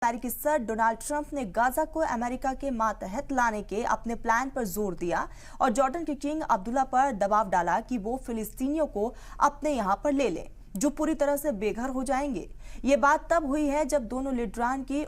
अमेरिकी सदर Donald Trump ने गाजा को अमेरिका के मातहत लाने के अपने प्लान पर जोर दिया और जॉर्डन के किंग अब्दुल्ला पर दबाव डाला कि वो फिलिस्तीनियों को अपने यहां पर ले लें, जो पूरी तरह से बेघर हो जाएंगे। ये बात तब हुई है जब दोनों लीडरान की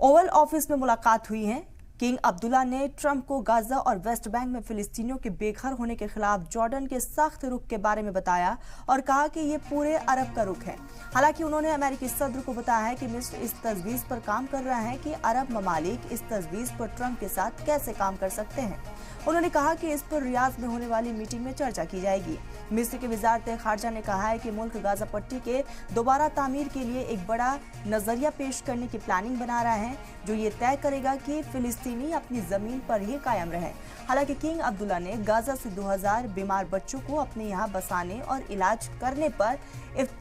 ओवल ऑफिस में मुलाकात हुई है। किंग अब्दुल्ला ने ट्रंप को गाजा और वेस्ट बैंक में फिलिस्तीनियों के बेघर होने के खिलाफ जॉर्डन के सख्त रुख के बारे में बताया और कहा कि ये पूरे अरब का रुख है। हालांकि उन्होंने अमेरिकी सदर को बताया है कि मिस्र इस तजवीज पर काम कर रहा है कि अरब ममालिक इस तजवीज पर ट्रंप के साथ कैसे काम कर सकते हैं। उन्होंने कहा कि इस पर रियाद में होने वाली मीटिंग में चर्चा की जाएगी। मिस्र के वजारत खारजा ने कहा है कि मुल्क गाजा पट्टी के दोबारा तामीर के लिए एक बड़ा नजरिया पेश करने की प्लानिंग बना रहा है, जो ये तय करेगा कि फिलिस्तीनी अपनी जमीन पर ही कायम रहे। हालांकि किंग अब्दुल्ला ने गाजा से 2000 बीमार बच्चों को अपने यहाँ बसाने और इलाज करने पर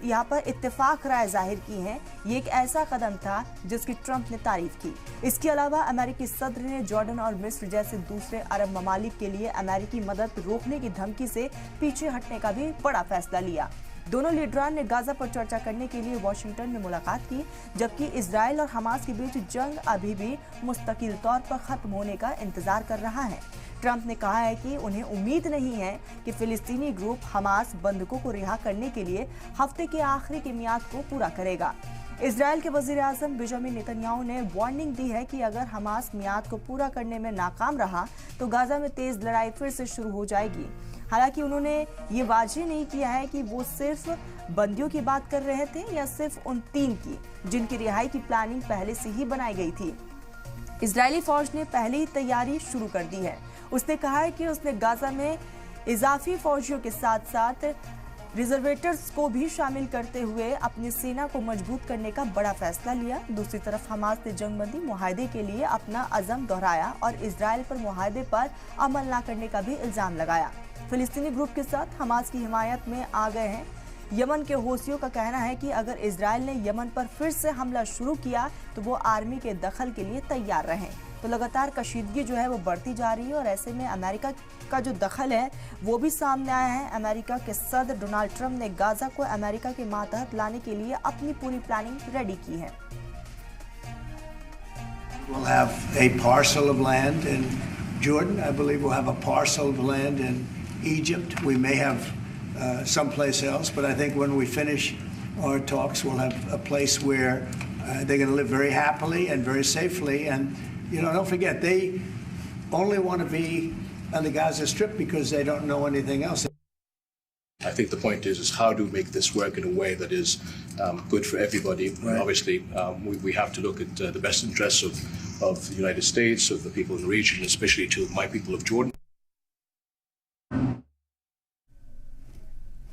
यहाँ पर इत्तेफाक राय जाहिर की है। ये एक ऐसा कदम था जिसकी ट्रंप ने तारीफ की। इसके अलावा अमेरिकी सदर ने जॉर्डन और मिस्र जैसे दूसरे अरब ममालिक के लिए अमेरिकी मदद रोकने की धमकी से पीछे हटने का भी बड़ा फैसला लिया। दोनों लीडरान ने गाजा पर चर्चा करने के लिए वॉशिंगटन में मुलाकात की, जबकि इजराइल और हमास के बीच जंग अभी भी मुस्तकिल तौर पर खत्म होने का इंतजार कर रहा है। ट्रंप ने कहा है कि उन्हें उम्मीद नहीं है कि फिलिस्तीनी ग्रुप हमास बंधकों को रिहा करने के लिए हफ्ते के आखिरी की मियाद को पूरा करेगा। इजराइल के वजीर आजम बेंजामिन नेतन्याहू ने वार्निंग दी है कि अगर हमास मियाद को पूरा करने में नाकाम रहा तो गाजा में तेज लड़ाई फिर से शुरू हो जाएगी। हालांकि उन्होंने ये वाज़ेह नहीं किया है कि वो सिर्फ बंदियों की बात कर रहे थे या सिर्फ उन 3 की जिनकी रिहाई की प्लानिंग पहले से ही बनाई गई थी। इजरायली फौज ने पहले ही तैयारी शुरू कर दी है। उसने कहा है कि उसने गाजा में इजाफी फौजियों के साथ साथ रिजर्वेटर्स को भी शामिल करते हुए अपनी सेना को मजबूत करने का बड़ा फैसला लिया। दूसरी तरफ हमास ने जंगबंदी मुआहदे के लिए अपना अज़म दोहराया और इजराइल पर मुआहदे पर अमल न करने का भी इल्जाम लगाया। फिलिस्तीनी ग्रुप के साथ हमास की हिमायत में आ गए हैं। यमन के हौसियों का कहना है कि अगर इजराइल ने यमन पर फिर से हमला शुरू किया तो वो आर्मी के दखल के लिए तैयार रहें। तो लगातार कशीदगी जो है वो बढ़ती जा रही है और ऐसे में अमेरिका का जो दखल है वो भी सामने आया है। अमेरिका के सदर डोनाल्ड ट्रंप ने गाजा को अमेरिका के मातहत लाने के लिए अपनी पूरी प्लानिंग रेडी की है। We'll have a parcel of land in Jordan. I believe we'll have a parcel of land in Egypt. We may have someplace else, but I think when we finish our talks, we'll have a place where they're going to live very happily and very safely. And don't forget, they only want to be on the Gaza Strip because they don't know anything else. I think the point is how to make this work in a way that is good for everybody. Right. Obviously, we have to look at the best interests of the United States, of the people in the region, especially to my people of Jordan.